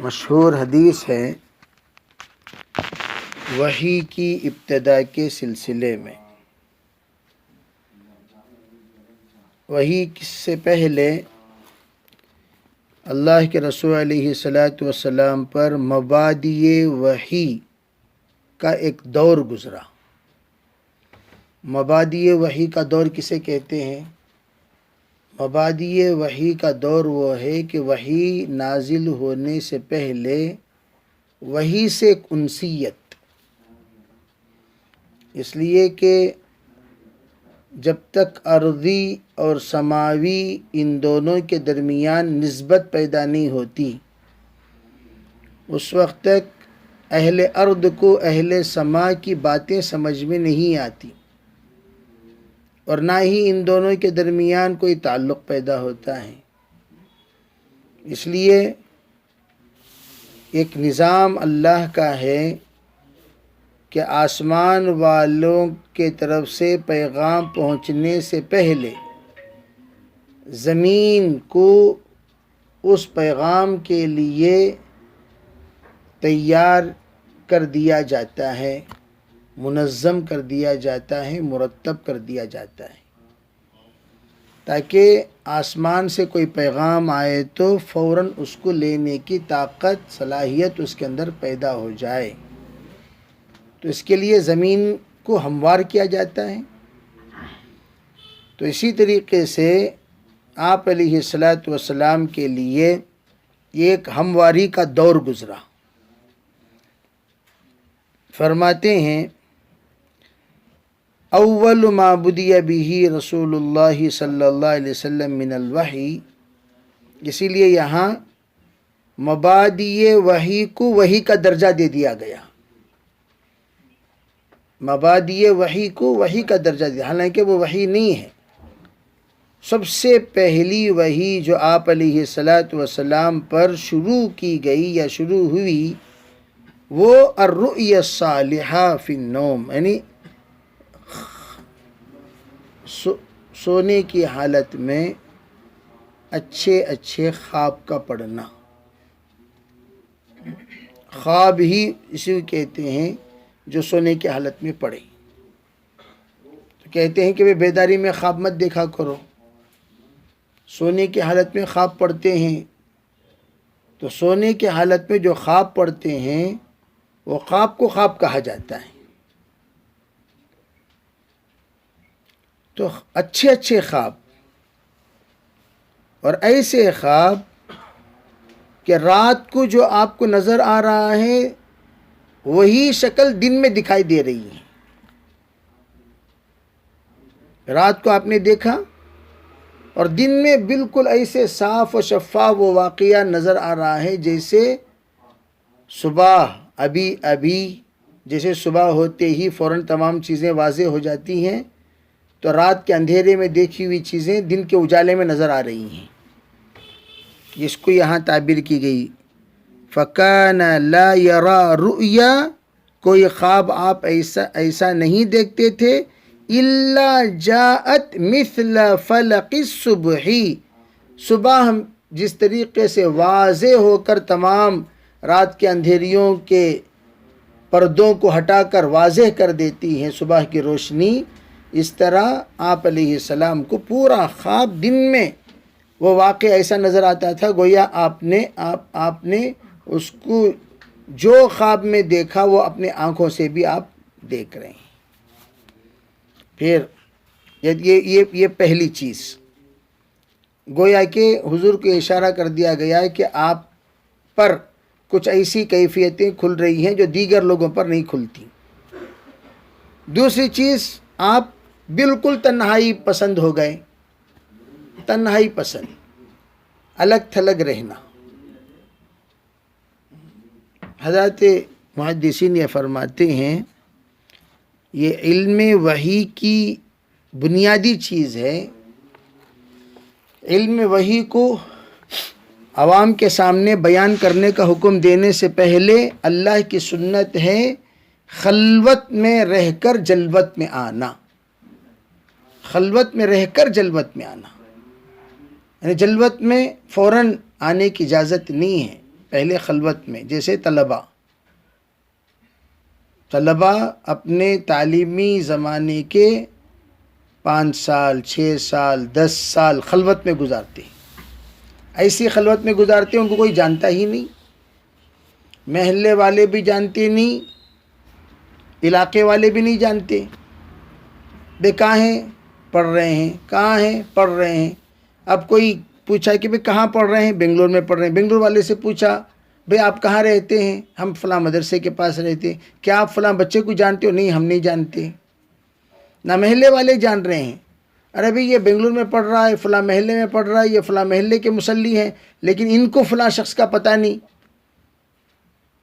مشہور حدیث ہے وحی کی ابتدا کے سلسلے میں. وحی سے پہلے اللہ کے رسول علیہ الصلاۃ والسلام پر مبادئ وحی کا ایک دور گزرا. مبادئ وحی کا دور کسے کہتے ہیں؟ مبادئ وحی کا دور وہ ہے کہ وحی نازل ہونے سے پہلے وحی سے ایک انسیت، اس لیے کہ جب تک ارضی اور سماوی ان دونوں کے درمیان نسبت پیدا نہیں ہوتی اس وقت تک اہل ارض کو اہل سما کی باتیں سمجھ میں نہیں آتی، اور نہ ہی ان دونوں کے درمیان کوئی تعلق پیدا ہوتا ہے. اس لیے ایک نظام اللہ کا ہے کہ آسمان والوں کے طرف سے پیغام پہنچنے سے پہلے زمین کو اس پیغام کے لیے تیار کر دیا جاتا ہے، منظم کر دیا جاتا ہے، مرتب کر دیا جاتا ہے، تاکہ آسمان سے کوئی پیغام آئے تو فوراً اس کو لینے کی طاقت، صلاحیت اس کے اندر پیدا ہو جائے. تو اس کے لیے زمین کو ہموار کیا جاتا ہے. تو اسی طریقے سے آپ علیہ الصلاۃ والسلام کے لیے ایک ہمواری کا دور گزرا. فرماتے ہیں اول ما بدی بہ رسول اللہ صلی اللہ علیہ وسلم من الوحی، اسی لیے یہاں مبادئ وحی کو وحی کا درجہ دے دیا گیا. مبادئ وحی کو وحی کا درجہ دیا، حالانکہ وہ وحی نہیں ہے. سب سے پہلی وحی جو آپ علیہ الصلاۃ والسلام پر شروع کی گئی یا شروع ہوئی وہ الرؤیا الصالحہ فی النوم، یعنی سونے کی حالت میں اچھے اچھے خواب کا پڑھنا. خواب ہی اسی کو کہتے ہیں جو سونے کی حالت میں پڑھے. تو کہتے ہیں کہ بیداری میں خواب مت دیکھا کرو. سونے کی حالت میں خواب پڑھتے ہیں تو سونے کی حالت میں جو خواب پڑھتے ہیں وہ خواب کو خواب کہا جاتا ہے. تو اچھے اچھے خواب اور ایسے خواب کہ رات کو جو آپ کو نظر آ رہا ہے وہی شکل دن میں دکھائی دے رہی ہے. رات کو آپ نے دیکھا اور دن میں بالکل ایسے صاف و شفاف وہ واقعہ نظر آ رہا ہے جیسے صبح ابھی جیسے صبح ہوتے ہی فوراً تمام چیزیں واضح ہو جاتی ہیں تو رات کے اندھیرے میں دیکھی ہوئی چیزیں دن کے اجالے میں نظر آ رہی ہیں. اس کو یہاں تعبیر کی گئی فَكَانَ لَا يَرَى رُؤْيَا، کوئی خواب آپ ایسا نہیں دیکھتے تھے إِلَّا جَاءَتْ مِثْلَ فَلَقِ الصُّبْحِ، صبح جس طریقے سے واضح ہو کر تمام رات کے اندھیریوں کے پردوں کو ہٹا کر واضح کر دیتی ہے صبح کی روشنی، اس طرح آپ علیہ السلام کو پورا خواب دن میں وہ واقعہ ایسا نظر آتا تھا گویا آپ نے اس کو جو خواب میں دیکھا وہ اپنے آنکھوں سے بھی آپ دیکھ رہے ہیں. پھر یہ پہلی چیز گویا کہ حضور کو اشارہ کر دیا گیا ہے کہ آپ پر کچھ ایسی کیفیتیں کھل رہی ہیں جو دیگر لوگوں پر نہیں کھلتی. دوسری چیز آپ بالکل تنہائی پسند ہو گئے. تنہائی پسند، الگ تھلگ رہنا. حضرات محدثین یہ فرماتے ہیں یہ علم وحی کی بنیادی چیز ہے. علم وحی کو عوام کے سامنے بیان کرنے کا حکم دینے سے پہلے اللہ کی سنت ہے خلوت میں رہ کر جلوت میں آنا. خلوت میں رہ کر جلوت میں آنا، یعنی جلوت میں فوراً آنے کی اجازت نہیں ہے پہلے خلوت میں. جیسے طلبہ اپنے تعلیمی زمانے کے 5 سال 6 سال 10 سال خلوت میں گزارتے ہیں. ایسی خلوت میں گزارتے ہیں ان کو کوئی جانتا ہی نہیں، محلے والے بھی جانتے نہیں، علاقے والے بھی نہیں جانتے. بے کہاں ہیں؟ پڑھ رہے ہیں. کہاں ہیں؟ پڑھ رہے ہیں. اب کوئی پوچھا کہ بھئی کہاں پڑھ رہے ہیں؟ بنگلور میں پڑھ رہے ہیں. بنگلور والے سے پوچھا بھئی آپ کہاں رہتے ہیں؟ ہم فلاں مدرسے کے پاس رہتے ہیں. کیا آپ فلاں بچے کو جانتے ہو؟ نہیں، ہم نہیں جانتے. نہ محلے والے جان رہے ہیں. ارے بھئی یہ بنگلور میں پڑھ رہا ہے، فلاں محلے میں پڑھ رہا ہے، یہ فلاں محلے کے مصلی ہیں، لیکن ان کو فلاں شخص کا پتہ نہیں.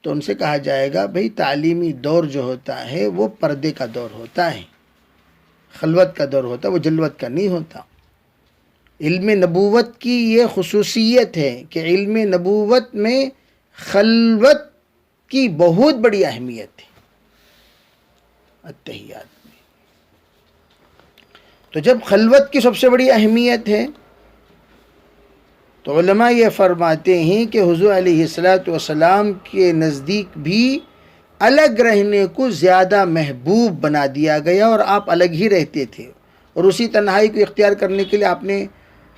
تو ان سے کہا جائے گا بھئی تعلیمی دور جو ہوتا ہے وہ پردے کا دور ہوتا ہے، خلوت کا دور ہوتا ہے، وہ جلوت کا نہیں ہوتا. علم نبوت کی یہ خصوصیت ہے کہ علم نبوت میں خلوت کی بہت بڑی اہمیت ہے. التحیات میں تو جب خلوت کی سب سے بڑی اہمیت ہے تو علماء یہ فرماتے ہیں کہ حضور علیہ السلام کے نزدیک بھی الگ رہنے کو زیادہ محبوب بنا دیا گیا، اور آپ الگ ہی رہتے تھے. اور اسی تنہائی کو اختیار کرنے کے لیے آپ نے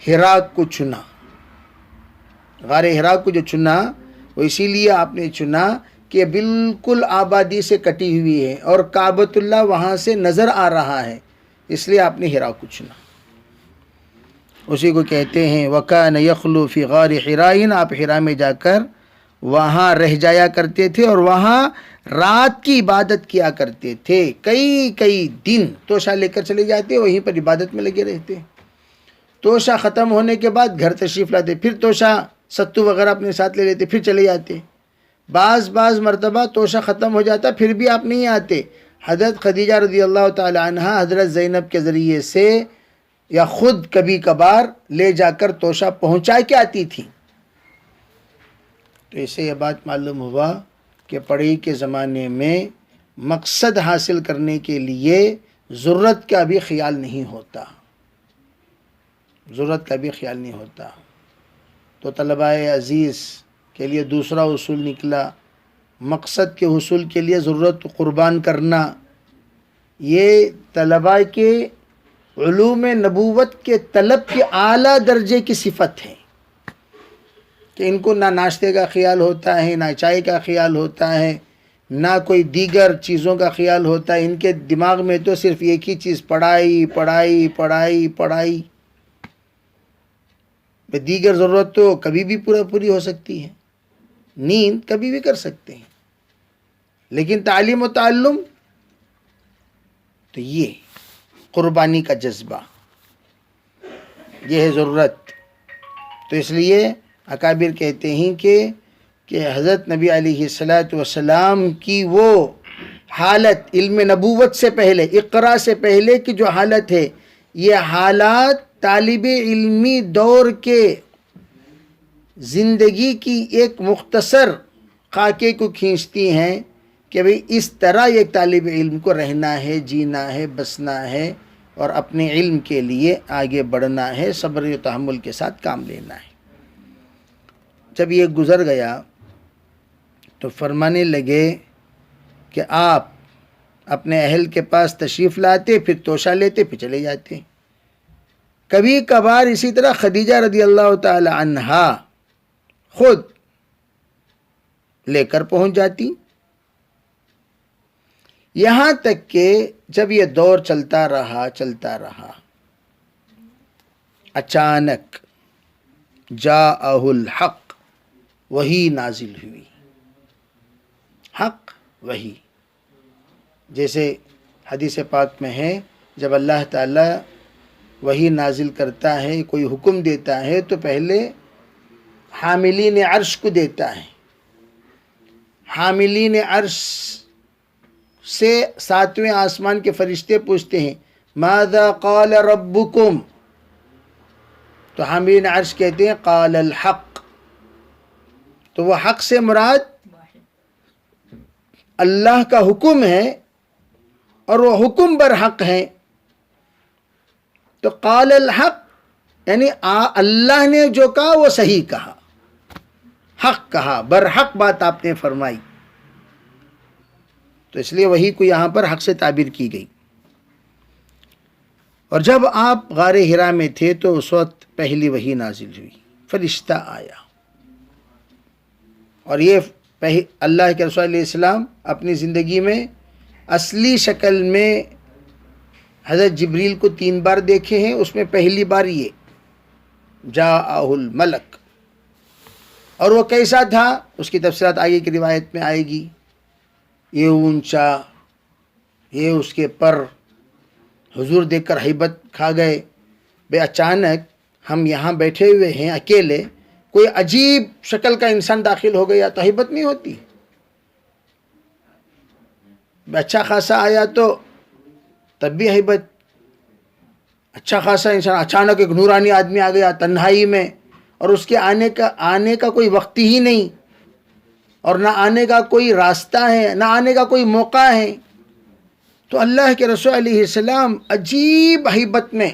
حرا کو چنا. غار حرا کو جو چنا وہ اسی لیے آپ نے چنا کہ بالکل آبادی سے کٹی ہوئی ہے اور کعبۃ اللہ وہاں سے نظر آ رہا ہے، اس لیے آپ نے حرا کو چنا. اسی کو کہتے ہیں وَكَانَ يَخْلُو فِي غَارِ حِرَاءٍ. آپ حرا میں جا کر وہاں رہ جایا کرتے تھے اور وہاں رات کی عبادت کیا کرتے تھے. کئی دن توشہ لے کر چلے جاتے، وہیں پر عبادت میں لگے رہتے. توشہ ختم ہونے کے بعد گھر تشریف لاتے، پھر توشہ ستو وغیرہ اپنے ساتھ لے لیتے، پھر چلے جاتے. بعض مرتبہ توشہ ختم ہو جاتا پھر بھی آپ نہیں آتے. حضرت خدیجہ رضی اللہ تعالی عنہا حضرت زینب کے ذریعے سے یا خود کبھی کبھار لے جا کر توشہ پہنچا کے آتی تھی. تو اسے یہ بات معلوم ہوا کہ پڑھائی کے زمانے میں مقصد حاصل کرنے کے لیے ضرورت کا بھی خیال نہیں ہوتا. تو طلباء عزیز کے لیے دوسرا اصول نکلا، مقصد کے حصول کے لیے ضرورت قربان کرنا. یہ طلباء کے علوم نبوت کے طلب کے اعلیٰ درجے کی صفت ہے کہ ان کو نہ ناشتے کا خیال ہوتا ہے، نہ چائے کا خیال ہوتا ہے، نہ کوئی دیگر چیزوں کا خیال ہوتا ہے. ان کے دماغ میں تو صرف ایک ہی چیز، پڑھائی پڑھائی پڑھائی پڑھائی. دیگر ضرورت تو کبھی بھی پوری ہو سکتی ہے، نیند کبھی بھی کر سکتے ہیں، لیکن تعلیم و تعلم تو یہ قربانی کا جذبہ، یہ ہے ضرورت. تو اس لیے اکابر کہتے ہیں کہ حضرت نبی علیہ السلام کی وہ حالت علم نبوت سے پہلے، اقرا سے پہلے کی جو حالت ہے، یہ حالات طالب علمی دور کے زندگی کی ایک مختصر خاکے کو کھینچتی ہیں کہ بھئی اس طرح ایک طالب علم کو رہنا ہے، جینا ہے، بسنا ہے اور اپنے علم کے لیے آگے بڑھنا ہے، صبر و تحمل کے ساتھ کام لینا ہے. جب یہ گزر گیا تو فرمانے لگے کہ آپ اپنے اہل کے پاس تشریف لاتے، پھر توشہ لیتے، پھر چلے جاتے. کبھی کبھار اسی طرح خدیجہ رضی اللہ تعالی عنہا خود لے کر پہنچ جاتی. یہاں تک کہ جب یہ دور چلتا رہا اچانک جاءہ الحق، وحی نازل ہوئی. حق وحی، جیسے حدیث پاک میں ہے جب اللہ تعالی وحی نازل کرتا ہے، کوئی حکم دیتا ہے تو پہلے حاملین عرش کو دیتا ہے. حاملین عرش سے 7ویں آسمان کے فرشتے پوچھتے ہیں ماذا قال ربکم، تو حاملین عرش کہتے ہیں قال الحق. تو وہ حق سے مراد اللہ کا حکم ہے اور وہ حکم برحق ہے. تو قال الحق یعنی اللہ نے جو کہا وہ صحیح کہا. حق کہا، برحق بات آپ نے فرمائی، تو اس لیے وحی کو یہاں پر حق سے تعبیر کی گئی۔ اور جب آپ غار حرا میں تھے تو اس وقت پہلی وحی نازل ہوئی، فرشتہ آیا، اور یہ اللہ کے رسول علیہ السلام اپنی زندگی میں اصلی شکل میں حضرت جبریل کو 3 بار دیکھے ہیں، اس میں پہلی بار یہ جاءہ الملک، اور وہ کیسا تھا اس کی تفصیلات آگے کی روایت میں آئے گی۔ یہ اونچا، یہ اس کے پر، حضور دیکھ کر ہیبت کھا گئے۔ بے اچانک ہم یہاں بیٹھے ہوئے ہیں اکیلے، کوئی عجیب شکل کا انسان داخل ہو گیا تو ہیبت نہیں ہوتی؟ اچھا خاصا آیا تو تب بھی ہیبت، اچھا خاصا انسان، اچانک ایک نورانی آدمی آ گیا تنہائی میں، اور اس کے آنے کا کوئی وقت ہی نہیں، اور نہ آنے کا کوئی راستہ ہے، نہ آنے کا کوئی موقع ہے، تو اللہ کے رسول علیہ السلام عجیب ہیبت میں،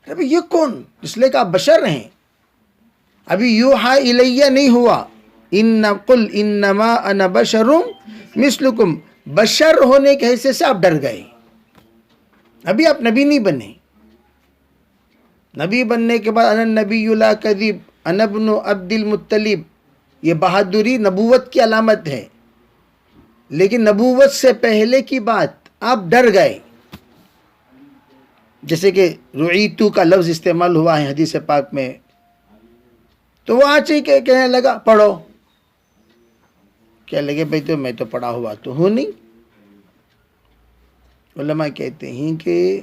ابھی یہ کون؟ اس لیے کہ آپ بشر ہیں، ابھی یوحا الیہ نہیں ہوا، قل انما انا بشر مثلکم، بشر ہونے کے حیثیت سے آپ ڈر گئے، ابھی آپ نبی نہیں بنے۔ نبی بننے کے بعد انا النبی لا کذب، انا ابن عبد المطلب، یہ بہادری نبوت کی علامت ہے، لیکن نبوت سے پہلے کی بات آپ ڈر گئے۔ جیسے کہ رعیتو کا لفظ استعمال ہوا ہے حدیث پاک میں، تو وہ آج ہی کہنے لگا پڑھو، کہنے لگے بھائی تو میں تو پڑھا ہوا تو ہوں نہیں۔ علماء کہتے ہیں کہ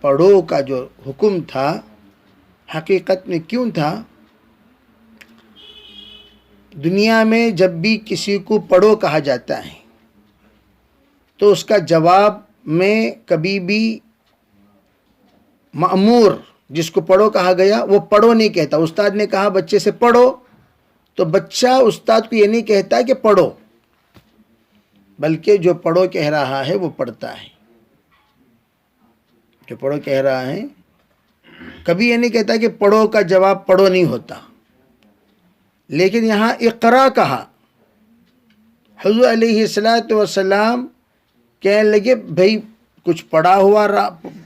پڑھو کا جو حکم تھا حقیقت میں کیوں تھا؟ دنیا میں جب بھی کسی کو پڑھو کہا جاتا ہے تو اس کا جواب میں کبھی بھی مأمور جس کو پڑھو کہا گیا وہ پڑھو نہیں کہتا۔ استاد نے کہا بچے سے پڑھو تو بچہ استاد کو یہ نہیں کہتا کہ پڑھو، بلکہ جو پڑھو کہہ رہا ہے وہ پڑھتا ہے، جو پڑھو کہہ رہا ہے کبھی یہ نہیں کہتا کہ پڑھو کا جواب پڑھو نہیں ہوتا۔ لیکن یہاں اقرا کہا، حضور علیہ السلام کہنے لگے بھائی کچھ پڑھا ہوا،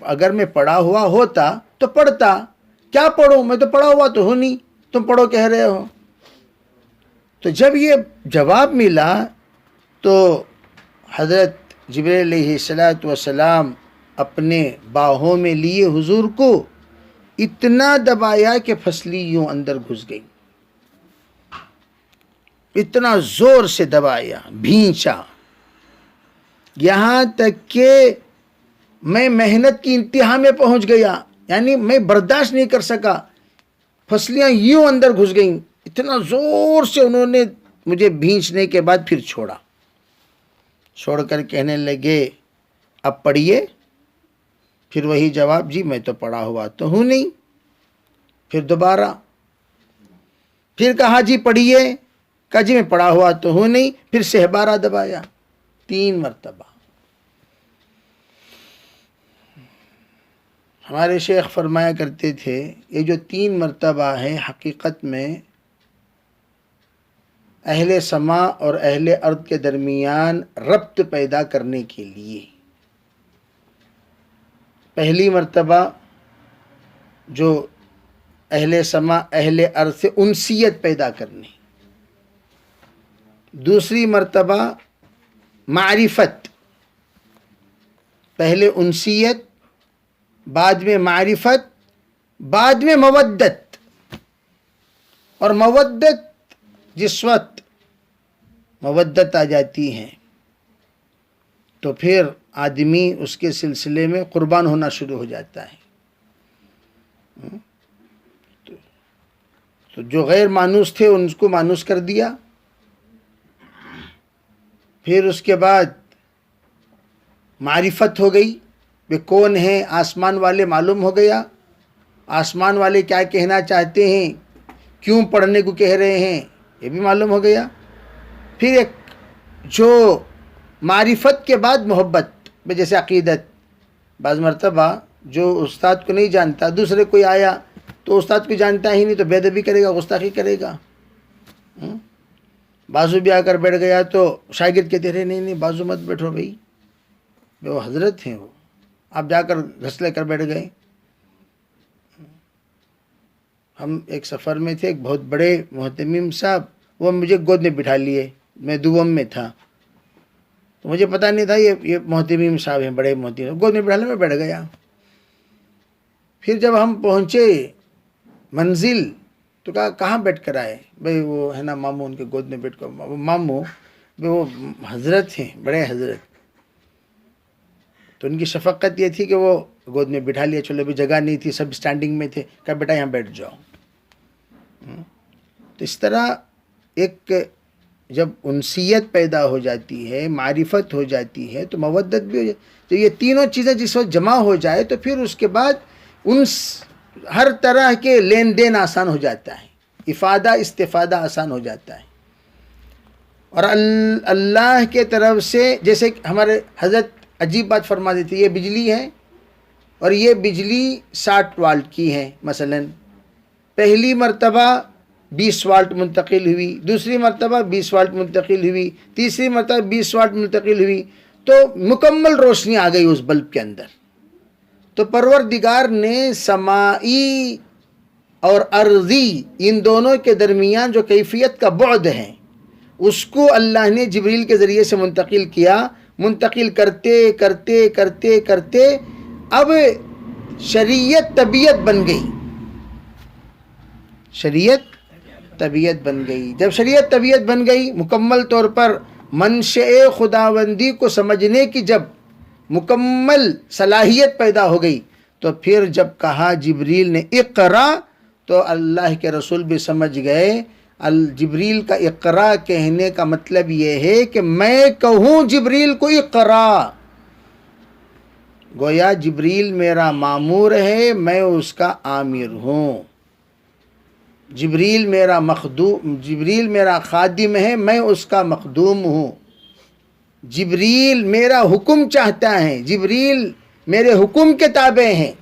اگر میں پڑھا ہوا ہوتا تو پڑھتا، کیا پڑھوں، میں تو پڑھا ہوا تو ہوں نہیں، تم پڑھو کہہ رہے ہو۔ تو جب یہ جواب ملا تو حضرت جبریل علیہ السلام اپنے باہوں میں لیے حضور کو اتنا دبایا کہ پھسلی یوں اندر گھس گئی، اتنا زور سے دبایا، بھینچا، یہاں تک کہ میں محنت کی انتہا میں پہنچ گیا، یعنی میں برداشت نہیں کر سکا، پھسلیاں یوں اندر گھس گئیں، اتنا زور سے انہوں نے مجھے بھینچنے کے بعد پھر چھوڑ کر کہنے لگے اب پڑھیے۔ پھر وہی جواب، جی میں تو پڑھا ہوا تو ہوں نہیں۔ پھر دوبارہ پھر کہا جی پڑھیے، کہا جی میں پڑھا ہوا تو ہوں نہیں۔ پھر سہبارہ دبایا 3 مرتبہ۔ ہمارے شیخ فرمایا کرتے تھے یہ جو 3 مرتبہ ہے حقیقت میں اہل سما اور اہل ارض کے درمیان ربط پیدا کرنے کے لیے۔ پہلی مرتبہ جو اہل سما اہل ارض سے انسیت پیدا کرنے، دوسری مرتبہ معرفت، پہلے انسیت، بعد میں معرفت، بعد میں مودت، اور مودت جس وقت مودت آ جاتی ہے تو پھر آدمی اس کے سلسلے میں قربان ہونا شروع ہو جاتا ہے۔ تو جو غیر مانوس تھے ان کو مانوس کر دیا، پھر اس کے بعد معرفت ہو گئی، وہ کون ہیں، آسمان والے معلوم ہو گیا، آسمان والے کیا کہنا چاہتے ہیں، کیوں پڑھنے کو کہہ رہے ہیں یہ بھی معلوم ہو گیا۔ پھر ایک جو معرفت کے بعد محبت، جیسے عقیدت، بعض مرتبہ جو استاد کو نہیں جانتا دوسرے کوئی آیا تو استاد کو جانتا ہی نہیں تو بے ادبی کرے گا، گستاخی کرے گا. بازو بھی آ کر بیٹھ گیا تو شاگرد کہتے رہے نہیں بازو مت بیٹھو بھائی، وہ حضرت ہیں، وہ آپ جا کر گھسلے کر بیٹھ گئے. ہم ایک سفر میں تھے، ایک بہت بڑے محتمم صاحب، وہ مجھے گود میں بٹھا لیے، میں دوم میں تھا تو مجھے پتہ نہیں تھا یہ محتمم صاحب ہیں، بڑے محتمم. گود میں بٹھا لے، میں بیٹھ گیا. پھر جب ہم پہنچے منزل تو کہاں بیٹھ کر آئے؟ بھئی وہ ہے نا ماموں، ان کے گود میں بیٹھ کر. ماموں وہ حضرت ہیں، بڑے حضرت. تو ان کی شفقت یہ تھی کہ وہ گود میں بٹھا لیا. چلو بھی جگہ نہیں تھی، سب سٹینڈنگ میں تھے، کہا بیٹا یہاں بیٹھ جاؤ. تو اس طرح ایک جب انسیت پیدا ہو جاتی ہے، معرفت ہو جاتی ہے تو مودت بھی ہو جاتی ہے. تو یہ تینوں چیزیں جس وقت جمع ہو جائے تو پھر اس کے بعد ہر طرح کے لین دین آسان ہو جاتا ہے، افادہ استفادہ آسان ہو جاتا ہے. اور اللہ کے طرف سے جیسے ہمارے حضرت عجیب بات فرما دیتے، یہ بجلی ہے اور یہ بجلی 60 واٹ کی ہے. مثلا پہلی مرتبہ 20 واٹ منتقل ہوئی، دوسری مرتبہ 20 واٹ منتقل ہوئی، تیسری مرتبہ 20 واٹ منتقل ہوئی، تو مکمل روشنی آ گئی اس بلب کے اندر. تو پروردگار نے سمائی اور ارضی ان دونوں کے درمیان جو کیفیت کا بعد ہے اس کو اللہ نے جبریل کے ذریعے سے منتقل کیا. منتقل کرتے کرتے کرتے کرتے اب شریعت طبیعت بن گئی. شریعت طبیعت بن گئی. جب شریعت طبیعت بن گئی، مکمل طور پر منشأ خداوندی کو سمجھنے کی جب مکمل صلاحیت پیدا ہو گئی تو پھر جب کہا جبریل نے اقرا تو اللہ کے رسول بھی سمجھ گئے جبریل کا اقرا کہنے کا مطلب یہ ہے کہ میں کہوں جبریل کو اقرا. گویا جبریل میرا مامور ہے، میں اس کا آمر ہوں. جبریل میرا خادم ہے، میں اس کا مخدوم ہوں. جبریل میرا حکم چاہتا ہے، جبریل میرے حکم کے تابع ہیں.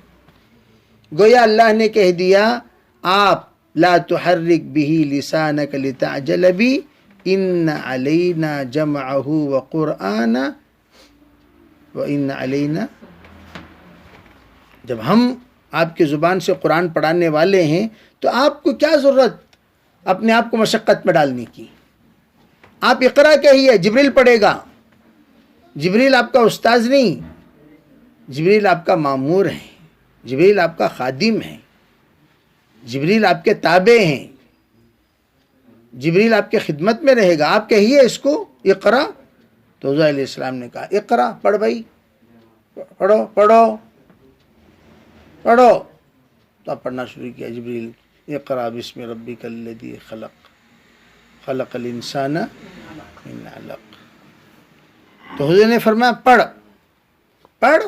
گویا اللہ نے کہہ دیا آپ لا تحرک به لسانک لتعجل بی ان علینا جمعہ وقرآنہ وان علینا. جب ہم آپ کی زبان سے قرآن پڑھانے والے ہیں تو آپ کو کیا ضرورت اپنے آپ کو مشقت میں ڈالنے کی؟ آپ اقرا کہیے، جبریل پڑھے گا. جبریل آپ کا استاذ نہیں، جبریل آپ کا مامور ہے، جبریل آپ کا خادم ہے، جبریل آپ کے تابع ہیں، جبریل آپ کے خدمت میں رہے گا. آپ کہیے اس کو اقرا. تو حضور علیہ السلام نے کہا اقرا، پڑھ بھائی، پڑھو پڑھو پڑھو. تو آپ پڑھنا شروع کیا. جبریل اقرا بسم ربک الذی خلق خلق الانسان من علق. تو حضور نے فرمایا پڑھ پڑھ.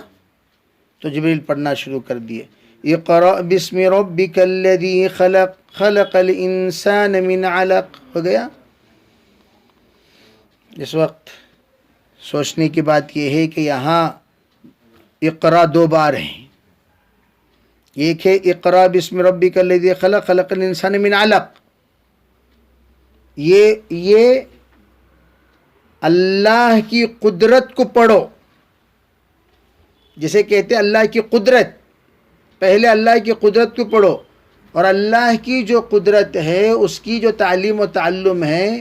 تو جبریل پڑھنا شروع کر دیے. اقرا بسم ربک الذی خلق خلق الانسان من علق. ہو گیا. اس وقت سوچنے کی بات یہ ہے کہ یہاں اقرا 2 بار ہیں. ایک ہے اقرا بسم ربک الذی خلق خلق الانسان من علق. یہ اللہ کی قدرت کو پڑھو. جسے کہتے ہیں اللہ کی قدرت، پہلے اللہ کی قدرت کو پڑھو. اور اللہ کی جو قدرت ہے، اس کی جو تعلیم و تعلم ہے،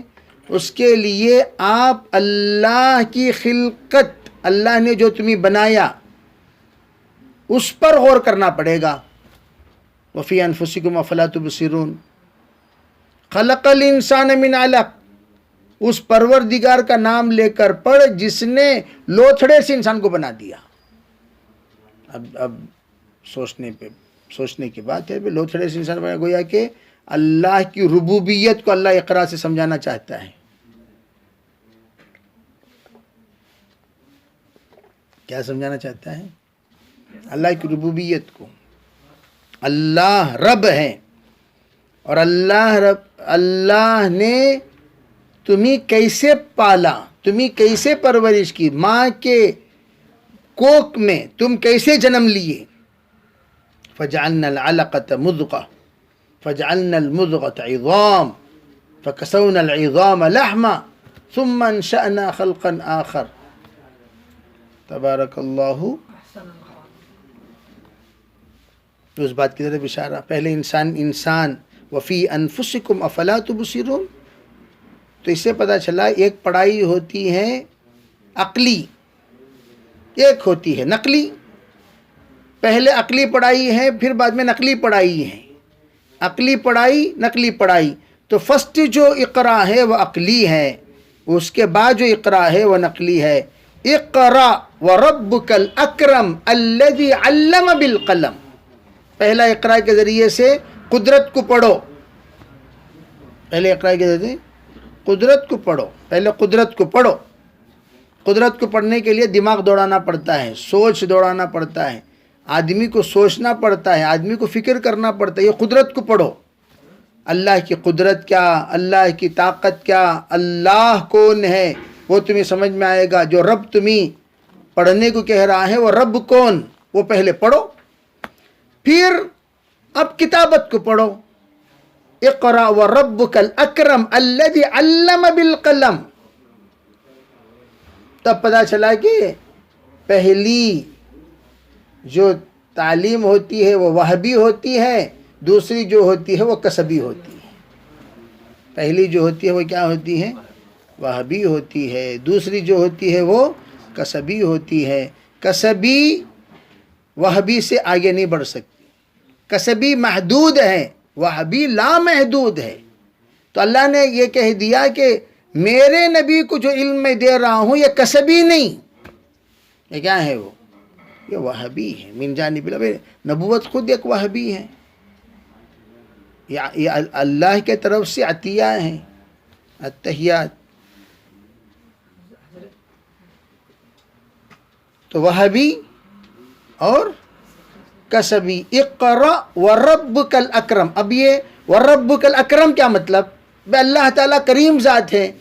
اس کے لیے آپ اللہ کی خلقت، اللہ نے جو تمہیں بنایا اس پر غور کرنا پڑے گا. وفی انفسکم افلا تبصرون. خلق الانسان من علق. اس پروردگار کا نام لے کر پڑھ جس نے لوتھڑے سے انسان کو بنا دیا. اب سوچنے کی بات ہے، لوتھڑے سے انسان بنا. گویا کہ اللہ کی ربوبیت کو اللہ اقرا سے سمجھانا چاہتا ہے. کیا سمجھانا چاہتا ہے؟ اللہ کی ربوبیت کو. اللہ رب ہے اور اللہ نے تمہیں کیسے پالا، تمہیں کیسے پرورش کی، ماں کے کوکھ میں تم کیسے جنم لیے. فجعلنا العلقۃ مضغہ. فجعلنا المضغة عظام فكسونا العظام لحما ثم انشأنا خلقا آخر. تبارک اللہ. اس بات کی طرف اشارہ. پہلے انسان وفی انفسکم افلا تبصرون. تو اس سے پتہ چلا ایک پڑھائی ہوتی ہے عقلی، ایک ہوتی ہے نقلی. پہلے عقلی پڑھائی ہے، پھر بعد میں نقلی پڑھائی ہے. عقلی پڑھائی، نقلی پڑھائی. تو فرسٹ جو اقرا ہے وہ عقلی ہے، اس کے بعد جو اقرا ہے وہ نقلی ہے. اقرا وربک الاکرم الذی علم بالقلم. پہلا اقرا کے ذریعے سے قدرت کو پڑھو. پہلے اقرا کے ذریعے قدرت کو پڑھو. پہلے قدرت کو پڑھو. قدرت کو پڑھنے کے لیے دماغ دوڑانا پڑتا ہے، سوچ دوڑانا پڑتا ہے، آدمی کو سوچنا پڑتا ہے، آدمی کو فکر کرنا پڑتا ہے. یہ قدرت کو پڑھو. اللہ کی قدرت کیا، اللہ کی طاقت کیا، اللہ کون ہے وہ تمہیں سمجھ میں آئے گا. جو رب تمہیں پڑھنے کو کہہ رہا ہے وہ رب کون، وہ پہلے پڑھو. پھر اب کتابت کو پڑھو. اقرا وربک الاکرم الذی علم بالقلم. تب پتہ چلا کہ پہلی جو تعلیم ہوتی ہے وہ وہبی ہوتی ہے، دوسری جو ہوتی ہے وہ کسبی ہوتی ہے. پہلی جو ہوتی ہے وہ کیا ہوتی ہے؟ وہبی ہوتی ہے. دوسری جو ہوتی ہے وہ کسبی ہوتی ہے. کسبی وہبی سے آگے نہیں بڑھ سکتی. کسبی محدود ہے، وہبی لامحدود ہے. تو اللہ نے یہ کہہ دیا کہ میرے نبی کو جو علم میں دے رہا ہوں یہ کسبی نہیں، یہ کیا ہے؟ وہ یہ وہبی ہے. من جانب اللہ. نبوت خود ایک وہبی ہے. یہ اللہ کے طرف سے عطیہ ہیں، التحیات. تو وہبی اور کسبی. اقرا وربک الاکرم. اب یہ وربک الاکرم کیا مطلب؟ بے اللہ تعالیٰ کریم ذات ہے.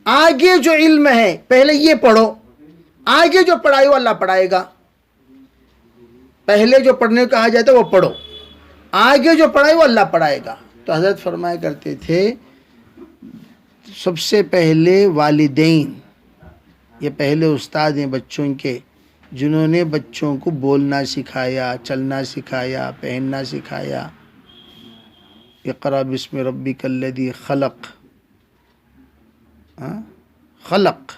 آگے جو علم ہے پہلے یہ پڑھو، آگے جو پڑھائی وہ اللہ پڑھائے گا. پہلے جو پڑھنے کو کہا جاتا ہے وہ پڑھو، آگے جو پڑھائی وہ اللہ پڑھائے گا. تو حضرت فرمایا کرتے تھے سب سے پہلے والدین یہ پہلے استاد ہیں بچوں کے، جنہوں نے بچوں کو بولنا سکھایا، چلنا سکھایا، پہننا سکھایا. اقرا بسم ربک الذی خلق. خلق.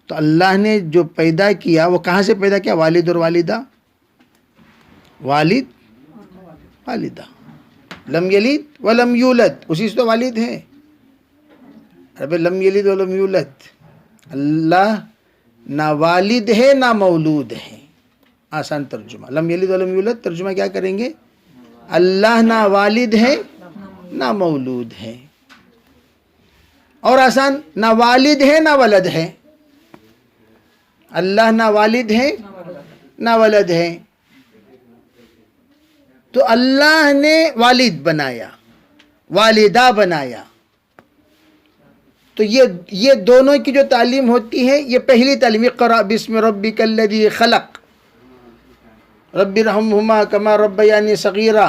تو اللہ نے جو پیدا کیا وہ کہاں سے پیدا کیا؟ والد اور والدہ. والد والدہ. لم یلد ولم یولد، اسی سے تو والد ہے. اب لم یلد ولم یولد. اللہ نہ والد ہے نہ مولود ہے. آسان ترجمہ. لم یلد ولم یولد ترجمہ کیا کریں گے؟ اللہ نہ والد ہے نہ مولود ہے. اور آسان، نہ والد ہے نہ ولد ہے. اللہ نہ والد ہے نہ ولد ہے. تو اللہ نے والد بنایا، والدہ بنایا. تو یہ دونوں کی جو تعلیم ہوتی ہے یہ پہلی تعلیم. اقرا بسم ربک الذی خلق رب ارحمہما کما ربیانی صغیرا.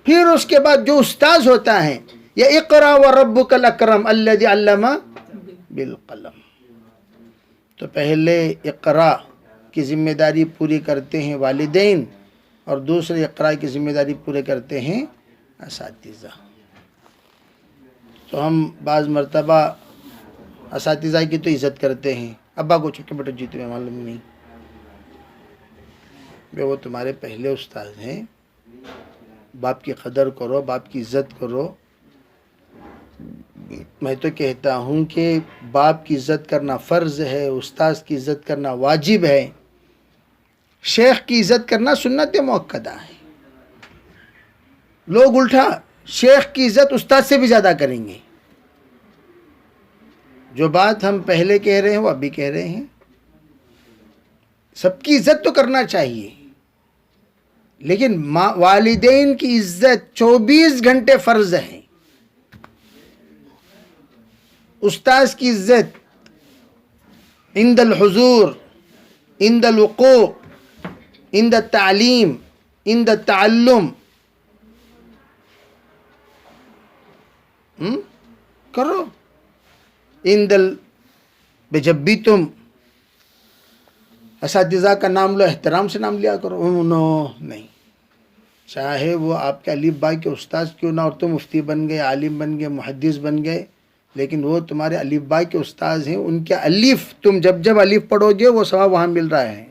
پھر اس کے بعد جو استاذ ہوتا ہے یہ اقرا وربک الاکرم الذی علم بالقلم. تو پہلے اقرا کی ذمہ داری پوری کرتے ہیں والدین، اور دوسرے اقرا کی ذمہ داری پورے کرتے ہیں اساتذہ. تو ہم بعض مرتبہ اساتذہ کی تو عزت کرتے ہیں. ابا کو چھوٹے بیٹے جی تمہیں معلوم نہیں، وہ تمہارے پہلے استاد ہیں. باپ کی قدر کرو، باپ کی عزت کرو. میں تو کہتا ہوں کہ باپ کی عزت کرنا فرض ہے، استاذ کی عزت کرنا واجب ہے، شیخ کی عزت کرنا سنت مؤکدہ ہے. لوگ الٹا شیخ کی عزت استاد سے بھی زیادہ کریں گے. جو بات ہم پہلے کہہ رہے ہیں وہ ابھی کہہ رہے ہیں. سب کی عزت تو کرنا چاہیے، لیکن والدین کی عزت 24 گھنٹے فرض ہے. استاذ کی عزت عند الحضور، عند الوقوع، عند التعلیم، عند التعلم، کرو. جب بھی تم اساتذہ کا نام لو احترام سے نام لیا کرو. نہیں، چاہے وہ آپ کے الف با کے استاذ کیوں نہ، اور تم مفتی بن گئے، عالم بن گئے، محدث بن گئے، لیکن وہ تمہارے الف با کے استاذ ہیں. ان کے الف تم جب الف پڑھو گے وہ ثواب وہاں مل رہا ہے.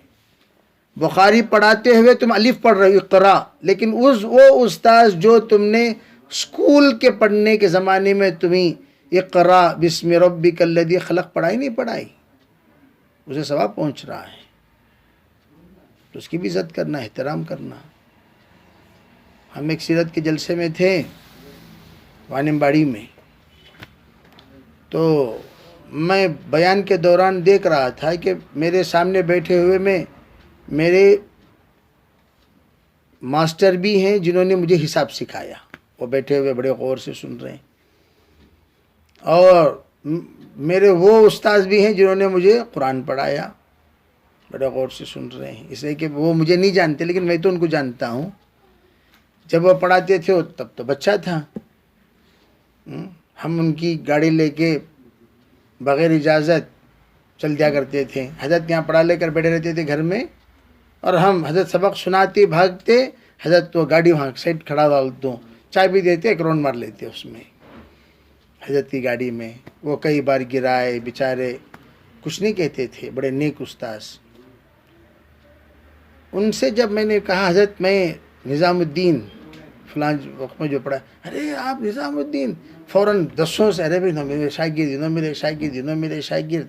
بخاری پڑھاتے ہوئے تم الف پڑھ رہے ہو، اقرا، لیکن وہ استاذ جو تم نے اسکول کے پڑھنے کے زمانے میں تمہیں اقرا بسم ربک الذی خلق پڑھائی نہیں پڑھائی، اسے ثواب پہنچ رہا ہے. تو اس کی بھی عزت کرنا، احترام کرنا. ہم ایک سیرت کے جلسے میں تھے وانم باڑی میں، تو میں بیان کے دوران دیکھ رہا تھا کہ میرے سامنے بیٹھے ہوئے میں میرے ماسٹر بھی ہیں جنہوں نے مجھے حساب سکھایا، وہ بیٹھے ہوئے بڑے غور سے سن رہے ہیں، اور میرے وہ استاذ بھی ہیں جنہوں نے مجھے قرآن پڑھایا، بڑے غور سے سن رہے ہیں. اس لیے کہ وہ مجھے نہیں جانتے لیکن میں تو ان کو جانتا ہوں. جب وہ پڑھاتے تھے تب تو بچہ تھا، ہم ان کی گاڑی لے کے بغیر اجازت چل دیا کرتے تھے. حضرت یہاں پڑھا لے کر بیٹھے رہتے تھے گھر میں، اور ہم حضرت سبق سناتے بھاگتے، حضرت وہ گاڑی وہاں سائڈ کھڑا ڈال دو، چائے بھی دیتے، ایک راؤنڈ مار لیتے اس میں حضرت کی گاڑی میں. وہ کئی بار گرائے، بیچارے کچھ نہیں کہتے تھے، بڑے نیک استاذ. ان سے جب میں نے کہا حضرت میں نظام الدین فلاں وقت میں جو پڑھا، ارے آپ نظام الدین، فوراً دسوں سے ارے بھائی میرے شاگرد، میرے شاگرد، میرے شاگرد.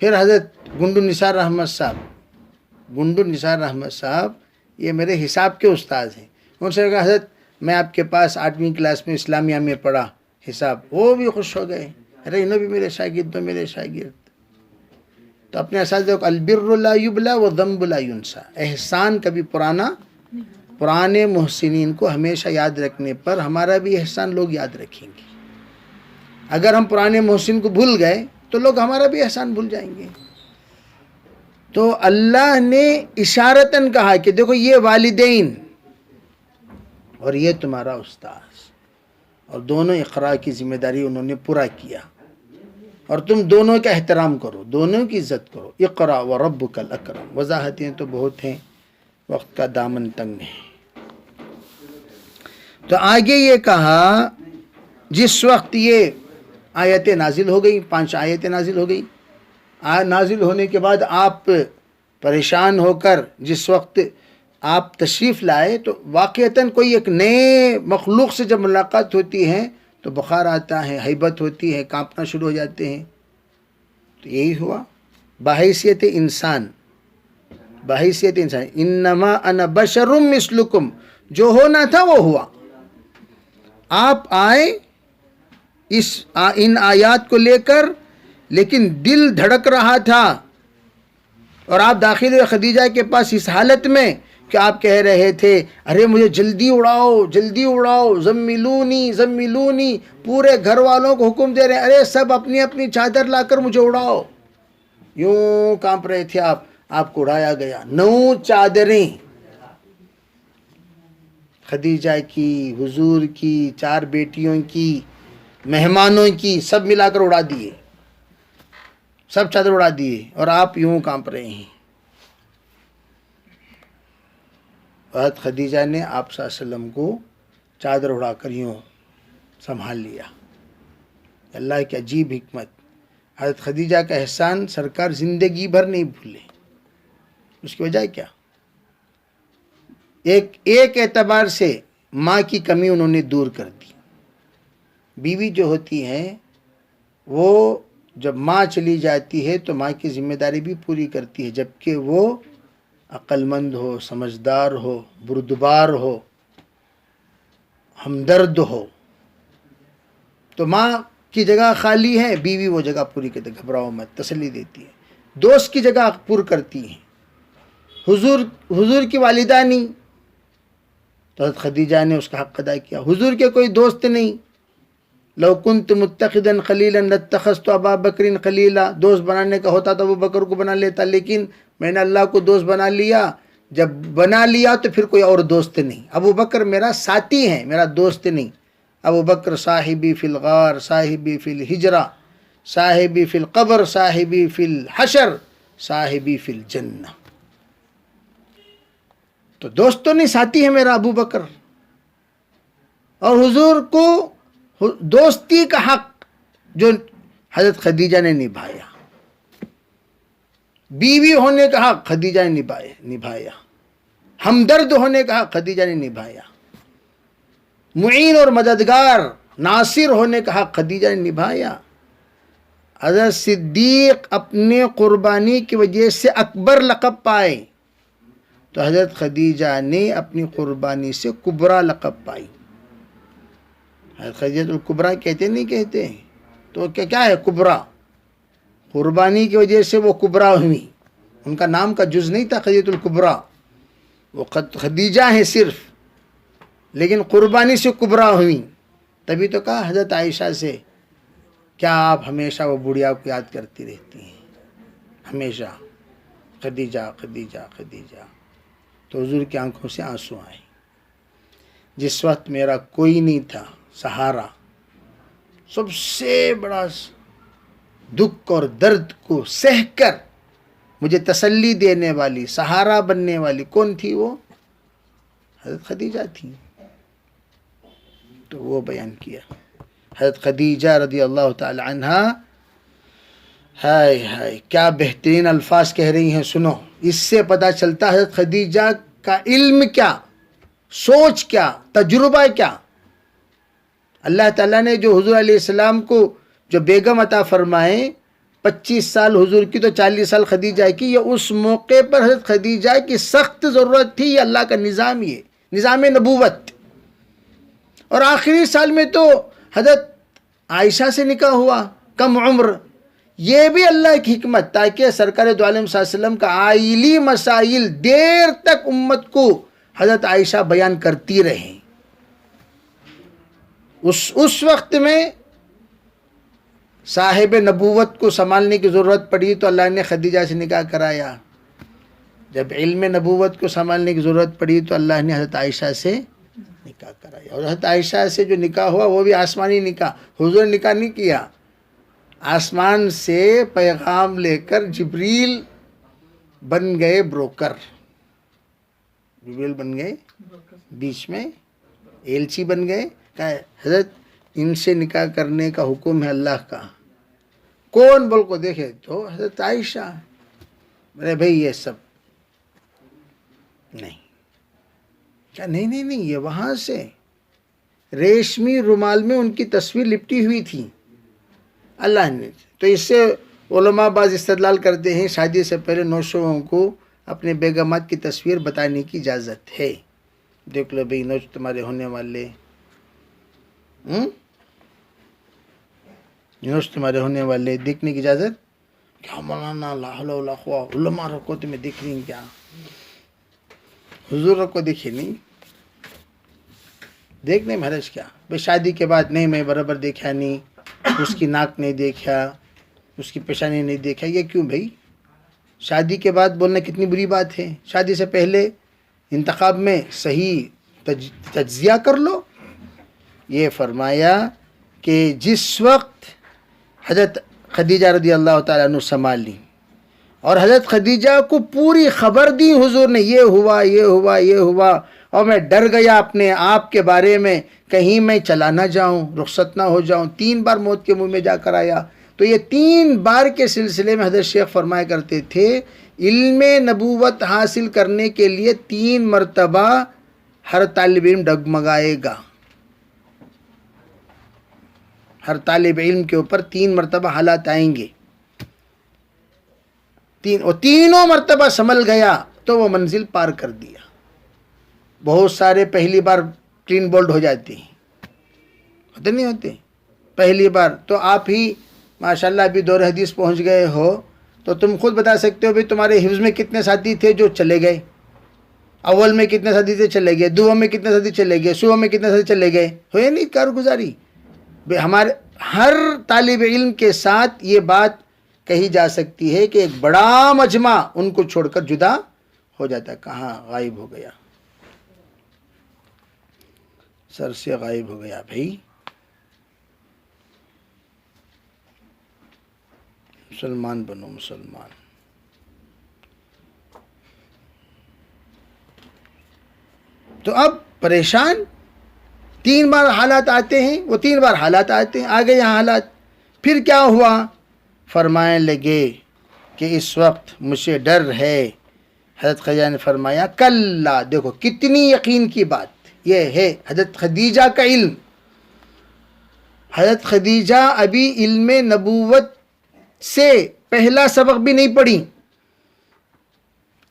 پھر حضرت گنڈو نثار احمد صاحب یہ میرے حساب کے استاذ ہیں. ان سے کہا حضرت میں آپ کے پاس 8ویں کلاس میں اسلامیہ میں پڑھا حساب. وہ بھی خوش ہو گئے، ارے انہوں بھی میرے شاگرد، تو میرے شاگرد. تو اپنے اساتذہ کو البر لا یبلا والذنب لا ینسا، احسان کبھی پرانے محسنین کو ہمیشہ یاد رکھنے پر ہمارا بھی احسان لوگ یاد رکھیں گے. اگر ہم پرانے محسن کو بھول گئے تو لوگ ہمارا بھی احسان بھول جائیں گے. تو اللہ نے اشارتاً کہا کہ دیکھو یہ والدین اور یہ تمہارا استاذ، اور دونوں اقرا کی ذمہ داری انہوں نے پورا کیا، اور تم دونوں کا احترام کرو، دونوں کی عزت کرو. اقرا وربک الاکرم. وضاحتیں تو بہت ہیں، وقت کا دامن تنگ ہے. تو آگے یہ کہا جس وقت یہ آیتیں نازل ہو گئی، 5 آیتیں نازل ہو گئی، نازل ہونے کے بعد آپ پریشان ہو کر جس وقت آپ تشریف لائے تو واقعتاً کوئی ایک نئے مخلوق سے جب ملاقات ہوتی ہے تو بخار آتا ہے، ہیبت ہوتی ہے، کانپنا شروع ہو جاتے ہیں. تو یہی ہوا بحیثیت انسان. انما انا بشر مثلکم، جو ہونا تھا وہ ہوا. آپ آئے ان آیات کو لے کر، لیکن دل دھڑک رہا تھا، اور آپ داخل ہوئے خدیجہ کے پاس اس حالت میں کہ آپ کہہ رہے تھے ارے مجھے جلدی اڑاؤ، جلدی اڑاؤ، زملونی زملونی. پورے گھر والوں کو حکم دے رہے ہیں ارے سب اپنی اپنی چادر لا کر مجھے اڑاؤ. یوں کانپ رہے تھے آپ کو اڑایا گیا. 9 چادریں خدیجہ کی، حضور کی، 4 بیٹیوں کی، مہمانوں کی، سب ملا کر اڑا دیے، سب چادر اڑا دیے، اور آپ یوں کانپ رہے ہیں. حضرت خدیجہ نے آپ صلی اللہ علیہ وسلم کو چادر اڑا کر یوں سنبھال لیا. اللہ کی عجیب حکمت. حضرت خدیجہ کا احسان سرکار زندگی بھر نہیں بھولے. اس کی وجہ کیا؟ ایک اعتبار سے ماں کی کمی انہوں نے دور کر دی. بیوی جو ہوتی ہے وہ جب ماں چلی جاتی ہے تو ماں کی ذمہ داری بھی پوری کرتی ہے، جبکہ وہ عقل مند ہو، سمجھدار ہو، بردبار ہو، ہمدرد ہو. تو ماں کی جگہ خالی ہے، بیوی وہ جگہ پوری کرتی، گھبراؤ مت، تسلی دیتی ہے. دوست کی جگہ پور کرتی ہیں. حضور کی والدہ نہیں تو حضرت خدیجہ نے اس کا حق ادا کیا. حضور کے کوئی دوست نہیں. لو کنت متخذا خلیلا لاتخذت ابا بکر خلیلا. دوست بنانے کا ہوتا تو ابو بکر کو بنا لیتا، لیکن میں نے اللہ کو دوست بنا لیا. جب بنا لیا تو پھر کوئی اور دوست نہیں. ابو بکر میرا ساتھی ہے، میرا دوست نہیں. ابو بکر صاحبی فی الغار صاحبی فی الحجرہ صاحبی فی القبر صاحبی فی الحشر صاحبی فی الجنہ. تو دوستوں نے ساتھی ہے میرا ابو بکر. اور حضور کو دوستی کا حق جو حضرت خدیجہ نے نبھایا، بیوی ہونے کا حق خدیجہ نے نبھایا، ہمدرد ہونے کا حق خدیجہ نے نبھایا، معین اور مددگار ناصر ہونے کا حق خدیجہ نے نبھایا. حضرت صدیق اپنے قربانی کی وجہ سے اکبر لقب پائے تو حضرت خدیجہ نے اپنی قربانی سے کبریٰ لقب پائی. حضرت خدیجہ الکبریٰ کہتے نہیں کہتے؟ تو کیا ہے کبریٰ؟ قربانی کی وجہ سے وہ کبریٰ ہوئی. ان کا نام کا جز نہیں تھا خدیجہ الکبریٰ، وہ خدیجہ ہیں صرف، لیکن قربانی سے کبریٰ ہوئی. تبھی تو کہا حضرت عائشہ سے، کیا آپ ہمیشہ وہ بڑھیا کو یاد کرتی رہتی ہیں؟ ہمیشہ خدیجہ خدیجہ خدیجہ. تو حضور کی آنکھوں سے آنسو آئے. جس وقت میرا کوئی نہیں تھا سہارا، سب سے بڑا دکھ اور درد کو سہ کر مجھے تسلی دینے والی، سہارا بننے والی کون تھی؟ وہ حضرت خدیجہ تھی. تو وہ بیان کیا حضرت خدیجہ رضی اللہ تعالی عنہا. ہائے ہائے کیا بہترین الفاظ کہہ رہی ہیں، سنو. اس سے پتہ چلتا حضرت خدیجہ کا علم کیا، سوچ کیا، تجربہ کیا. اللہ تعالیٰ نے جو حضور علیہ السلام کو جو بیگم عطا فرمائے، 25 سال حضور کی تو 40 سال خدیجہ کی، یہ اس موقع پر حضرت خدیجہ کی سخت ضرورت تھی. یہ اللہ کا نظام، یہ نظام نبوت. اور آخری سال میں تو حضرت عائشہ سے نکاح ہوا، کم عمر. یہ بھی اللہ کی حکمت، تاکہ سرکار دو عالم صلی اللہ علیہ وسلم کا عائلی مسائل دیر تک امت کو حضرت عائشہ بیان کرتی رہیں. اس وقت میں صاحب نبوت کو سنبھالنے کی ضرورت پڑی تو اللہ نے خدیجہ سے نکاح کرایا. جب علم نبوت کو سنبھالنے کی ضرورت پڑی تو اللہ نے حضرت عائشہ سے نکاح کرایا. اور حضرت عائشہ سے جو نکاح ہوا وہ بھی آسمانی نکاح. حضور نے نکاح نہیں کیا، آسمان سے پیغام لے کر جبریل بن گئے بروکر. جبریل بن گئے بیچ میں، ایلچی بن گئے. کہا حضرت ان سے نکاح کرنے کا حکم ہے اللہ کا. کون بول کو دیکھے تو حضرت عائشہ. میرے بھائی یہ سب نہیں. کیا نہیں یہ وہاں سے ریشمی رومال میں ان کی تصویر لپٹی ہوئی تھی اللہ نے. تو اس سے علماء بعض استدلال کرتے ہیں شادی سے پہلے نوشوں کو اپنے بیگمات کی تصویر بتانے کی اجازت ہے. دیکھ لو بھائی نوش تمہارے ہونے والے، نوش تمہارے ہونے والے، دیکھنے کی اجازت. کیا مولانا لا حول ولا قوت، علماء رکھو تمہیں دیکھ رہی ہیں کیا؟ حضور رکھو دیکھے نہیں، دیکھنے میں حرج کیا؟ بھائی شادی کے بعد نہیں میں برابر دیکھا نہیں، اس کی ناک نہیں دیکھا، اس کی پیشانی نہیں دیکھا. یہ کیوں بھائی؟ شادی کے بعد بولنا کتنی بری بات ہے. شادی سے پہلے انتخاب میں صحیح تجزیہ کر لو. یہ فرمایا کہ جس وقت حضرت خدیجہ رضی اللہ تعالیٰ عنہ سنبھالی اور حضرت خدیجہ کو پوری خبر دی حضور نے، یہ ہوا یہ ہوا یہ ہوا، اور میں ڈر گیا اپنے آپ کے بارے میں، کہیں میں چلا نہ جاؤں، رخصت نہ ہو جاؤں. 3 بار موت کے منہ میں جا کر آیا. تو یہ 3 بار کے سلسلے میں حضرت شیخ فرمایا کرتے تھے علم نبوت حاصل کرنے کے لیے 3 مرتبہ ہر طالب علم ڈگمگائے گا. ہر طالب علم کے اوپر 3 مرتبہ حالات آئیں گے. تینوں مرتبہ سنبھل گیا تو وہ منزل پار کر دیا. بہت سارے پہلی بار کلین بولڈ ہو جاتے ہیں، ہوتے نہیں ہوتے پہلی بار. تو آپ ہی ماشاءاللہ ابھی دور حدیث پہنچ گئے ہو تو تم خود بتا سکتے ہو بھی تمہارے حفظ میں کتنے ساتھی تھے جو چلے گئے، اول میں کتنے ساتھی تھے چلے گئے، دوم میں کتنے ساتھی چلے گئے، صبح میں کتنے ساتھی چلے گئے. ہوئے نہیں کارگزاری. ہمارے ہر طالب علم کے ساتھ یہ بات کہی جا سکتی ہے کہ ایک بڑا مجمع ان کو چھوڑ کر جدا ہو جاتا ہے. کہاں غائب ہو گیا، سر سے غائب ہو گیا بھائی. مسلمان بنو مسلمان. تو اب پریشان 3 بار حالات آتے ہیں، وہ 3 بار حالات آتے ہیں، آگے یہاں حالات. پھر کیا ہوا؟ فرمانے لگے کہ اس وقت مجھے ڈر ہے. حضرت خدیجہ نے فرمایا کلا، دیکھو کتنی یقین کی بات یہ ہے حضرت خدیجہ کا علم. حضرت خدیجہ ابھی علم نبوت سے پہلا سبق بھی نہیں پڑھی،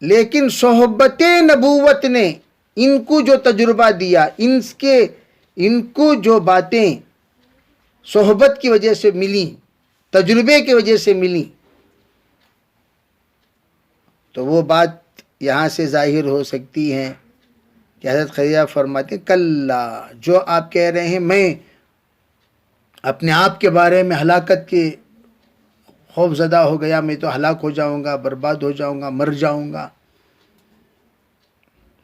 لیکن صحبت نبوت نے ان کو جو تجربہ دیا، ان کو جو باتیں صحبت کی وجہ سے ملی، تجربے کی وجہ سے ملی، تو وہ بات یہاں سے ظاہر ہو سکتی ہے کہ حضرت خدیجہ فرماتے ہیں کلا، جو آپ کہہ رہے ہیں میں اپنے آپ کے بارے میں ہلاکت کے خوف زدہ ہو گیا، میں تو ہلاک ہو جاؤں گا، برباد ہو جاؤں گا، مر جاؤں گا،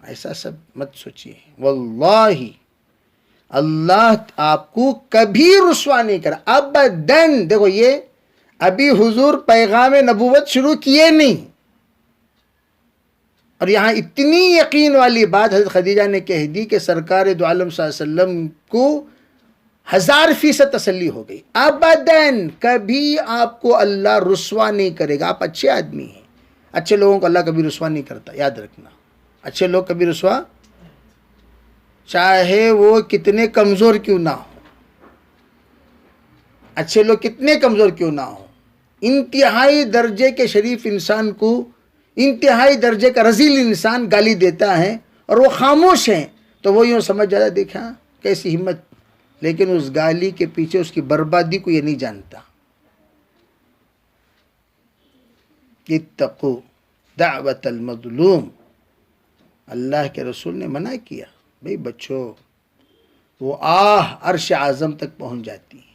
ایسا سب مت سوچیے. واللہ اللہ آپ کو کبھی رسوا نہیں کرا ابداً. دیکھو یہ ابھی حضور پیغام نبوت شروع کیے نہیں، اور یہاں اتنی یقین والی بات حضرت خدیجہ نے کہہ دی کہ سرکار دو عالم صلی اللہ علیہ وسلم کو 1000% تسلی ہو گئی. ابداً کبھی آپ کو اللہ رسوا نہیں کرے گا. آپ اچھے آدمی ہیں، اچھے لوگوں کو اللہ کبھی رسوا نہیں کرتا، یاد رکھنا. اچھے لوگ کبھی رسوا، چاہے وہ کتنے کمزور کیوں نہ ہو، اچھے لوگ کتنے کمزور کیوں نہ ہو، انتہائی درجے کے شریف انسان کو انتہائی درجے کا رذیل انسان گالی دیتا ہے اور وہ خاموش ہیں، تو وہ یوں سمجھ جاتا دیکھا کیسی ہمت، لیکن اس گالی کے پیچھے اس کی بربادی کو یہ نہیں جانتا. اتقوا دعوت المظلوم، اللہ کے رسول نے منع کیا. بھئی بچوں، وہ عرش اعظم تک پہنچ جاتی ہے،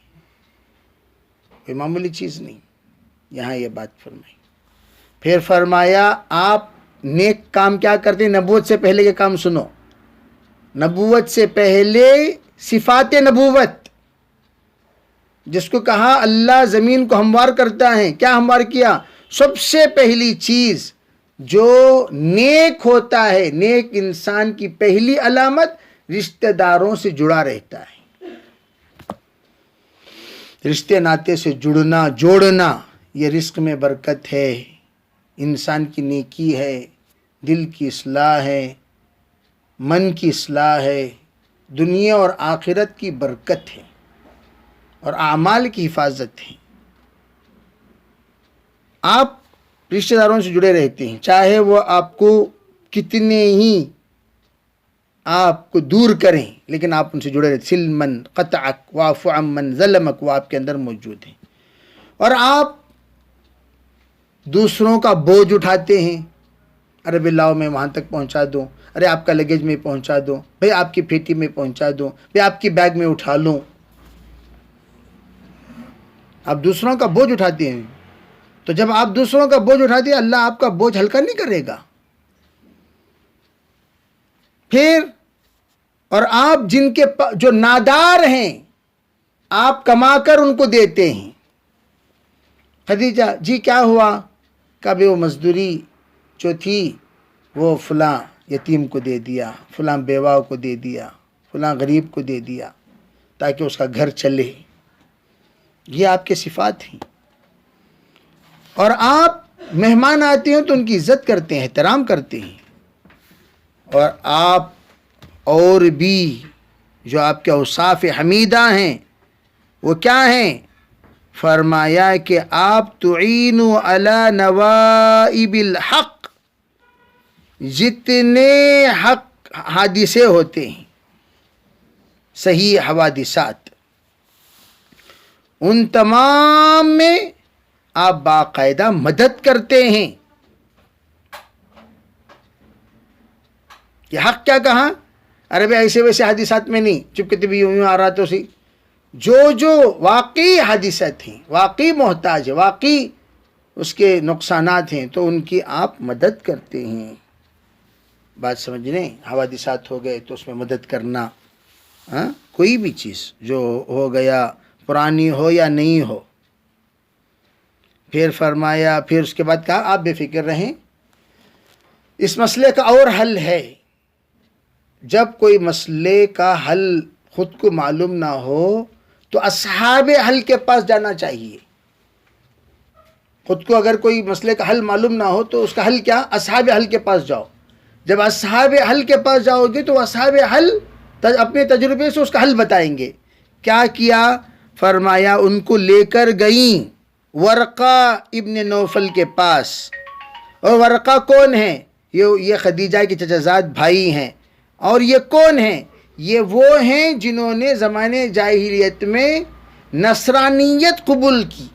کوئی معمولی چیز نہیں. یہاں یہ بات فرمائی. پھر فرمایا آپ نیک کام کیا کرتے ہیں؟ نبوت سے پہلے کے کام سنو. نبوت سے پہلے صفات نبوت، جس کو کہا اللہ زمین کو ہموار کرتا ہے. کیا ہموار کیا؟ سب سے پہلی چیز جو نیک ہوتا ہے، نیک انسان کی پہلی علامت رشتہ داروں سے جڑا رہتا ہے. رشتے ناطے سے جوڑنا، یہ رزق میں برکت ہے، انسان کی نیکی ہے، دل کی اصلاح ہے، من کی اصلاح ہے، دنیا اور آخرت کی برکت ہے اور اعمال کی حفاظت ہے. آپ رشتہ داروں سے جڑے رہتے ہیں، چاہے وہ آپ کو کتنے ہی آپ کو دور کریں، لیکن آپ ان سے جڑے رہتے. سلمن قطعک واعف عمن ظلمک، وہ آپ کے اندر موجود ہیں. اور آپ دوسروں کا بوجھ اٹھاتے ہیں، ارے بھائی لاؤ میں وہاں تک پہنچا دوں، ارے آپ کا لگیج میں پہنچا دوں، بھائی آپ کی پیٹی میں پہنچا دوں، بھائی آپ کی بیگ میں اٹھا لوں. آپ دوسروں کا بوجھ اٹھاتے ہیں، تو جب آپ دوسروں کا بوجھ اٹھاتے ہیں، اللہ آپ کا بوجھ ہلکا نہیں کرے گا. پھر اور آپ جن کے جو نادار ہیں، آپ کما کر ان کو دیتے ہیں. خدیجہ جی کیا ہوا؟ کبھی وہ مزدوری جو تھی وہ فلاں یتیم کو دے دیا، فلاں بیوہ کو دے دیا، فلاں غریب کو دے دیا تاکہ اس کا گھر چلے. یہ آپ کے صفات ہیں. اور آپ مہمان آتے ہیں تو ان کی عزت کرتے ہیں، احترام کرتے ہیں. اور آپ اور بھی جو آپ کے اوصاف حمیدہ ہیں وہ کیا ہیں؟ فرمایا کہ آپ تعینوا علی نوائب الحق، جتنے حق حادثے ہوتے ہیں، صحیح حوادثات، ان تمام میں آپ باقاعدہ مدد کرتے ہیں. یہ حق کیا کہا؟ ارے بھائی ایسے ویسے حادثات میں نہیں، چپ کے بھی یوں آ رہا تو سی. جو واقعی حادثات ہیں، واقعی محتاج ہے، واقعی اس کے نقصانات ہیں، تو ان کی آپ مدد کرتے ہیں. بات سمجھ لیں، حوادثات ہو گئے تو اس میں مدد کرنا. کوئی بھی چیز جو ہو گیا، پرانی ہو یا نہیں ہو. پھر فرمایا، پھر اس کے بعد کہا آپ بے فکر رہیں، اس مسئلے کا اور حل ہے۔ جب کوئی مسئلے کا حل خود کو معلوم نہ ہو تو اصحاب حل کے پاس جانا چاہیے۔ خود کو اگر کوئی مسئلے کا حل معلوم نہ ہو تو اس کا حل کیا؟ اصحاب حل کے پاس جاؤ۔ جب اصحاب حل کے پاس جاؤ گے تو اصحاب حل اپنے تجربے سے اس کا حل بتائیں گے۔ کیا کیا؟ فرمایا ان کو لے کر گئیں ورقہ ابن نوفل کے پاس۔ اور ورقہ کون ہیں؟ یہ خدیجہ کے چچا زاد بھائی ہیں۔ اور یہ کون ہیں؟ یہ وہ ہیں جنہوں نے زمانے جاہلیت میں نصرانیت قبول کی،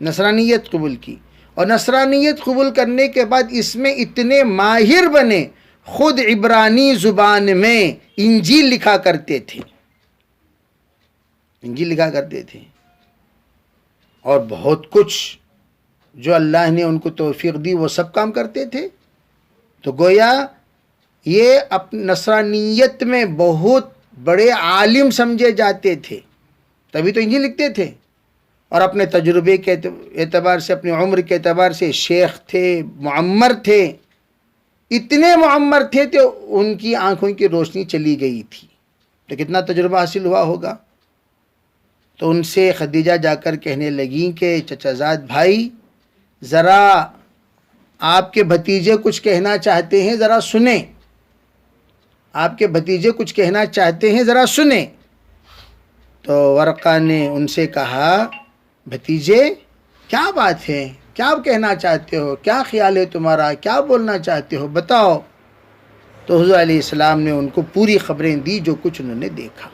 نصرانیت قبول کی، اور نصرانیت قبول کرنے کے بعد اس میں اتنے ماہر بنے، خود عبرانی زبان میں انجیل لکھا کرتے تھے، انجیل لکھا کرتے تھے، اور بہت کچھ جو اللہ نے ان کو توفیق دی وہ سب کام کرتے تھے۔ تو گویا یہ نصرانیت میں بہت بڑے عالم سمجھے جاتے تھے، تبھی تو انجیل لکھتے تھے، اور اپنے تجربے کے اعتبار سے، اپنی عمر کے اعتبار سے شیخ تھے، معمر تھے، اتنے معمر تھے کہ ان کی آنکھوں کی روشنی چلی گئی تھی، تو کتنا تجربہ حاصل ہوا ہوگا۔ تو ان سے خدیجہ جا کر کہنے لگیں کہ چچا زاد بھائی، ذرا آپ کے بھتیجے کچھ کہنا چاہتے ہیں، ذرا سنیں، آپ کے بھتیجے کچھ کہنا چاہتے ہیں، ذرا سنیں۔ تو ورقہ نے ان سے کہا، بھتیجے کیا بات ہے، کیا کہنا چاہتے ہو، کیا خیال ہے تمہارا، کیا بولنا چاہتے ہو، بتاؤ۔ تو حضور علیہ السلام نے ان کو پوری خبریں دی جو کچھ انہوں نے دیکھا۔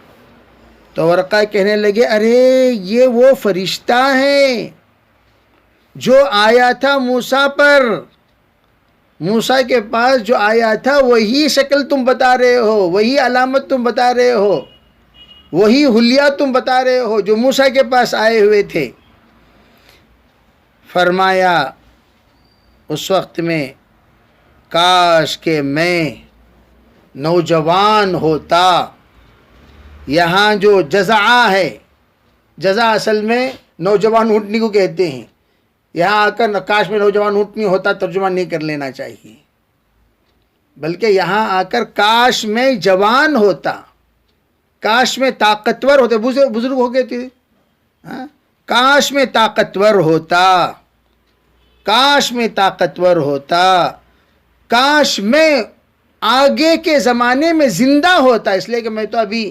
تو ورقہ کہنے لگے، ارے یہ وہ فرشتہ ہے جو آیا تھا موسیٰ پر، موسیٰ کے پاس جو آیا تھا وہی شکل تم بتا رہے ہو، وہی علامت تم بتا رہے ہو، وہی حلیہ تم بتا رہے ہو جو موسیٰ کے پاس آئے ہوئے تھے۔ فرمایا اس وقت میں کاش کہ میں نوجوان ہوتا۔ یہاں جو جزع ہے، جزع اصل میں نوجوان اونٹنی کو کہتے ہیں، یہاں آ کر کاش میں نوجوان اونٹنی ہوتا ترجمہ نہیں کر لینا چاہیے، بلکہ یہاں آ کر کاش میں جوان ہوتا، کاش میں طاقتور ہوتے، بزرگ ہو گئے تھے، کاش میں طاقتور ہوتا، کاش میں طاقتور ہوتا، کاش میں آگے کے زمانے میں زندہ ہوتا، اس لیے کہ میں تو ابھی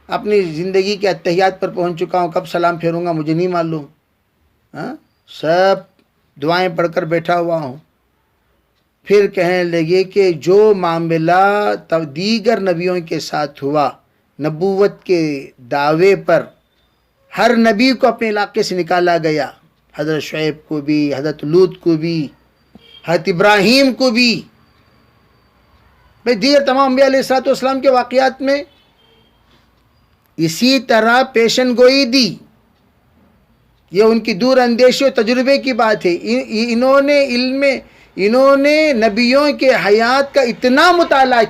اپنی زندگی کے اتحیات پر پہنچ چکا ہوں، کب سلام پھیروں گا مجھے نہیں معلوم، سب دعائیں پڑھ کر بیٹھا ہوا ہوں۔ پھر کہنے لگے کہ جو معاملہ دیگر نبیوں کے ساتھ ہوا، نبوت کے دعوے پر ہر نبی کو اپنے علاقے سے نکالا گیا، حضرت شعیب کو بھی، حضرت لوط کو بھی، حضرت ابراہیم کو بھی، دیگر تمام انبیاء علیہ السلام کے واقعات میں اسی طرح پیشن گوئی دی۔ یہ ان کی دور اندیشی اور تجربے کی بات ہے۔ انہوں نے نبیوں کے حیات کا اتنا مطالعہ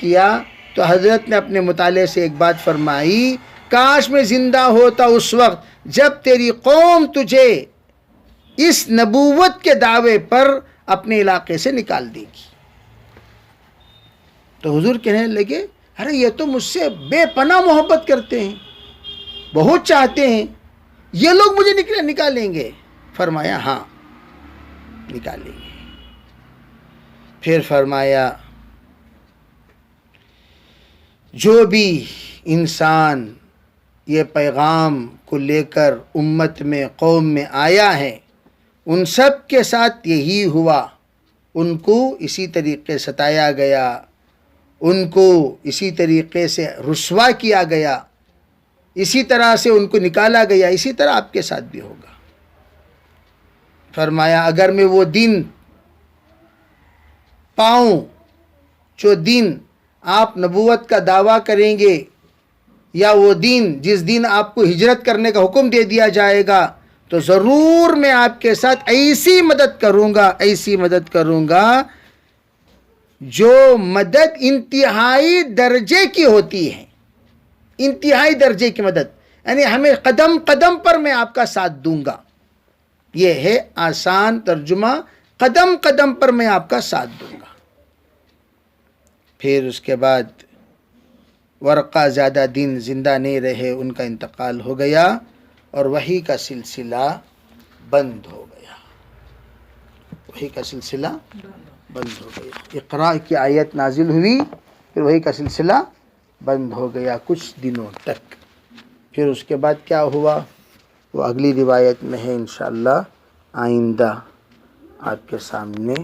کیا تو حضرت نے اپنے مطالعے سے ایک بات فرمائی، کاش میں زندہ ہوتا اس وقت جب تیری قوم تجھے اس نبوت کے دعوے پر اپنے علاقے سے نکال دے گی۔ تو حضور کہنے لگے، ارے یہ تو مجھ سے بے پناہ محبت کرتے ہیں، بہت چاہتے ہیں، یہ لوگ مجھے نکالیں گے؟ فرمایا ہاں نکالیں گے۔ پھر فرمایا جو بھی انسان یہ پیغام کو لے کر امت میں، قوم میں آیا ہے، ان سب کے ساتھ یہی ہوا، ان کو اسی طریقے ستایا گیا، ان کو اسی طریقے سے رسوا کیا گیا، اسی طرح سے ان کو نکالا گیا، اسی طرح آپ کے ساتھ بھی ہوگا۔ فرمایا اگر میں وہ دن پاؤں جو دن آپ نبوت کا دعویٰ کریں گے، یا وہ دن جس دن آپ کو ہجرت کرنے کا حکم دے دیا جائے گا، تو ضرور میں آپ کے ساتھ ایسی مدد کروں گا جو مدد انتہائی درجے کی ہوتی ہے، انتہائی درجے کی مدد۔ یعنی ہمیں قدم قدم پر میں آپ کا ساتھ دوں گا. یہ ہے آسان ترجمہ، قدم قدم پر میں آپ کا ساتھ دوں گا. پھر اس کے بعد ورقہ زیادہ دن زندہ نہیں رہے، ان کا انتقال ہو گیا اور وحی کا سلسلہ بند ہو گیا. وحی کا سلسلہ بند ہو گیا. اقرا کی آیت نازل ہوئی، پھر وحی کا سلسلہ بند ہو گیا کچھ دنوں تک. پھر اس کے بعد کیا ہوا وہ اگلی روایت میں ہے، انشاءاللہ آئندہ آپ کے سامنے